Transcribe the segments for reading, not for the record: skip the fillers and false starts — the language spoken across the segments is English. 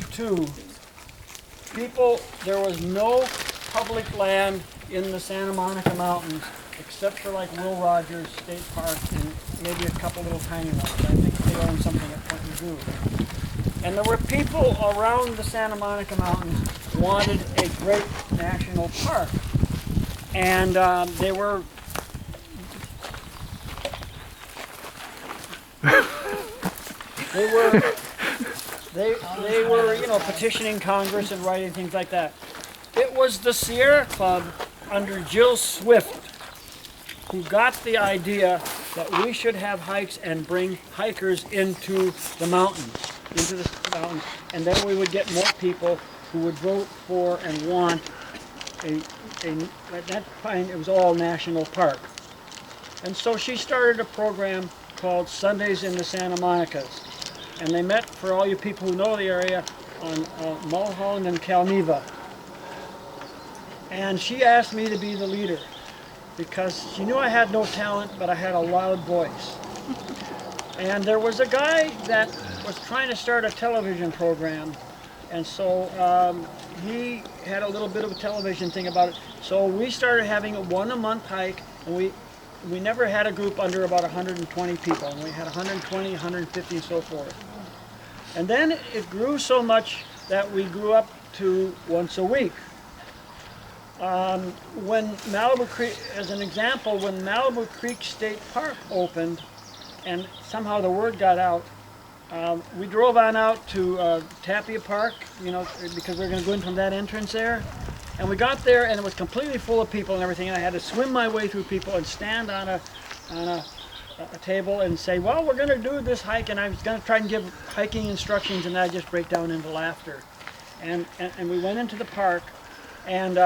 1952, there was no public land in the Santa Monica Mountains except for like Will Rogers State Park and maybe a couple little tiny ones. I think they own something at Point Zoo. And there were people around the Santa Monica Mountains who wanted a great national park. And they were petitioning Congress and writing things like that. It was the Sierra Club under Jill Swift who got the idea that we should have hikes and bring hikers into the mountains, and then we would get more people who would vote for and want at that time it was all national park. And so she started a program called Sundays in the Santa Monicas. And they met, for all you people who know the area, on Mulholland and Calneva. And she asked me to be the leader because she knew I had no talent, but I had a loud voice. And there was a guy that was trying to start a television program, and so he had a little bit of a television thing about it. So we started having a one-a-month hike, and we never had a group under about 120 people, and we had 120, 150, and so forth. And then it grew so much that we grew up to once a week. When Malibu Creek, as an example, when Malibu Creek State Park opened, and somehow the word got out, we drove on out to Tapia Park, because we were going to go in from that entrance there. And we got there, and it was completely full of people and everything. And I had to swim my way through people and stand on a table and say, well, we're going to do this hike, and I was going to try and give hiking instructions, and I'd just break down into laughter. And we went into the park, and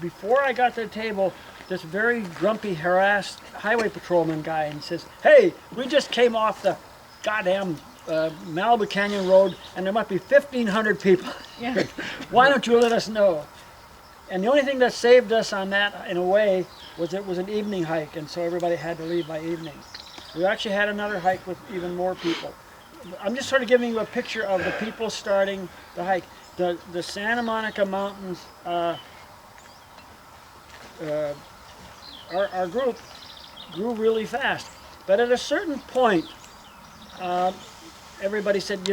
before I got to the table, this very grumpy, harassed highway patrolman guy and says, hey, we just came off the goddamn Malibu Canyon Road, and there must be 1,500 people. Yeah. Why don't you let us know? And the only thing that saved us on that, in a way, was it was an evening hike, and so everybody had to leave by evening. We actually had another hike with even more people. I'm just sort of giving you a picture of the people starting the hike. The Santa Monica Mountains, our group grew really fast. But at a certain point, everybody said,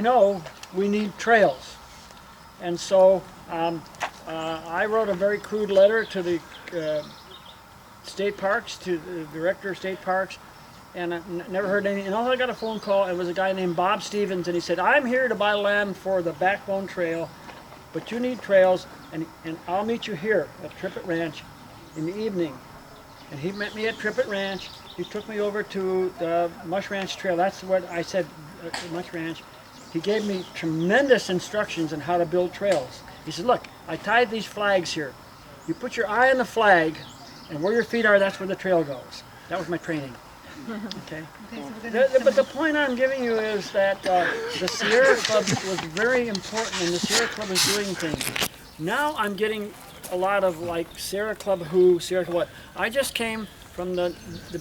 we need trails. And so I wrote a very crude letter to the state parks, to the director of state parks, and I never heard anything. And also I got a phone call. It was a guy named Bob Stevens, and he said, I'm here to buy land for the Backbone Trail, but you need trails, and I'll meet you here at Trippett Ranch in the evening. And he met me at Trippett Ranch. He took me over to the Mush Ranch Trail. That's what I said, Mush Ranch. He gave me tremendous instructions on how to build trails. He said, look, I tied these flags here. You put your eye on the flag, and where your feet are, that's where the trail goes. That was my training. Okay. But the point I'm giving you is that the Sierra Club was very important, and the Sierra Club is doing things. Now I'm getting a lot of like Sierra Club who, Sierra Club what. I just came from the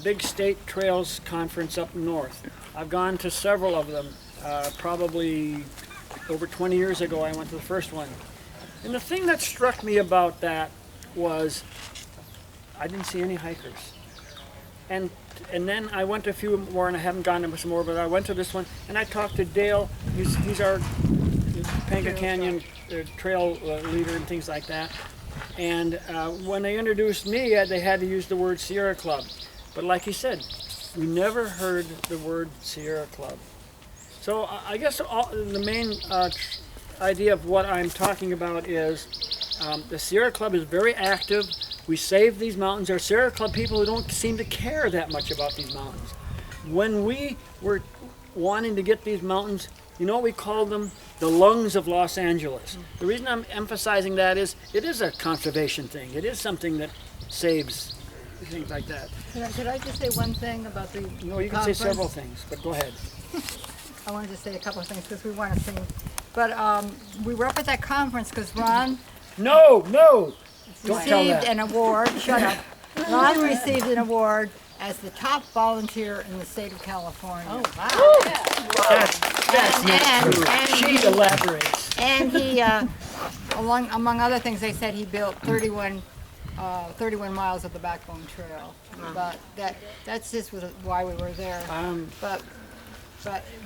big state trails conference up north. I've gone to several of them. Probably over 20 years ago I went to the first one. And the thing that struck me about that was I didn't see any hikers. And then I went to a few more, and I haven't gone to some more, but I went to this one, and I talked to Dale. He's our Panga Canyon trail leader and things like that. And when they introduced me, they had to use the word Sierra Club. But like he said, we never heard the word Sierra Club. So I guess the main idea of what I'm talking about is the Sierra Club is very active. We save these mountains. There are Sierra Club people who don't seem to care that much about these mountains. When we were wanting to get these mountains, you know what we called them? The lungs of Los Angeles. The reason I'm emphasizing that is it is a conservation thing. It is something that saves things like that. Could I just say one thing about the No, you can say several things, but go ahead. I wanted to say a couple of things because we want to sing. But we were up at that conference because Ron No! received an award. Shut up. Ron received an award as the top volunteer in the state of California. Oh, wow. That's not true. She elaborates. And he, among other things, they said he built 31 miles of the Backbone Trail. But that's just why we were there. But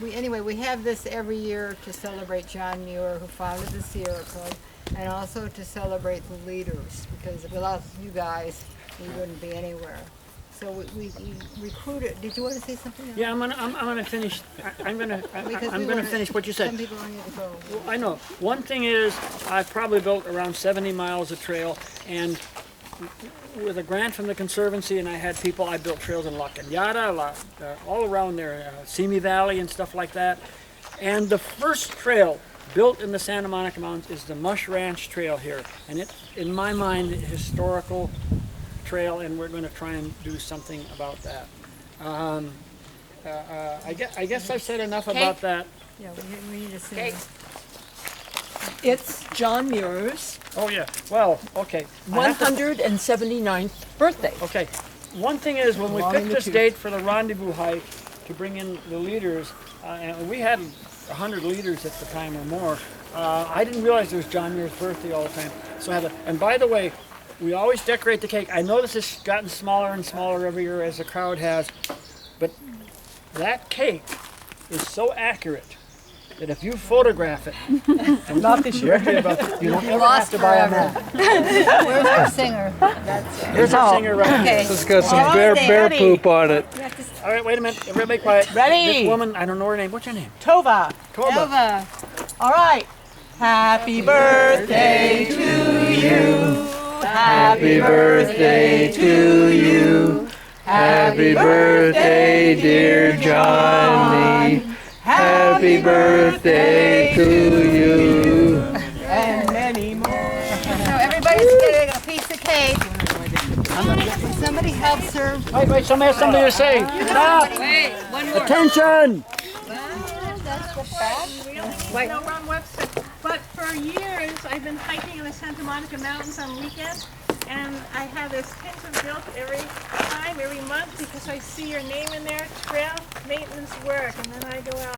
we have this every year to celebrate John Muir, who founded the Sierra Club, and also to celebrate the leaders, because without you guys, we wouldn't be anywhere. So we recruited. Did you want to say something else? Yeah, I'm gonna finish. I'm gonna finish what you said. Some people need to go. Well, I know. One thing is, I've probably built around 70 miles of trail, and with a grant from the Conservancy, and I had people, I built trails in La Cañada, all around there, Simi Valley and stuff like that. And the first trail built in the Santa Monica Mountains is the Mush Ranch Trail here. And it's, in my mind, a historical trail, and we're going to try and do something about that. I guess I've said enough about that. Yeah, we need to see. It's John Muir's Oh yeah, well, okay. 179th birthday. Okay, one thing is, when we Long picked in the this tooth. date for the rendezvous hike to bring in the leaders, and we had 100 leaders at the time or more, I didn't realize it was John Muir's birthday all the time. So I had to, and by the way, we always decorate the cake. I know this has gotten smaller and smaller every year as the crowd has, but that cake is so accurate that if you photograph it, and not this year, you don't ever have to buy a map. Where's our singer? Here's our singer right here. Okay. This has got some All right, bear Danny. poop on it. All right, wait a minute. Everybody quiet. Ready? This woman, I don't know her name. What's your name? Tova. Torba. Elva. All right. Happy birthday to you. Happy birthday to you. Happy birthday, dear Johnny. Happy birthday to you. And many more. So everybody's getting a piece of cake. Somebody helps her. Wait, somebody has something to say. Stop! Wait, one more. Attention! No, wrong website. But for years, I've been hiking in the Santa Monica Mountains on weekends, and I have this pins and built every time, every month, because I see your name in there, trail maintenance work, and then I go out.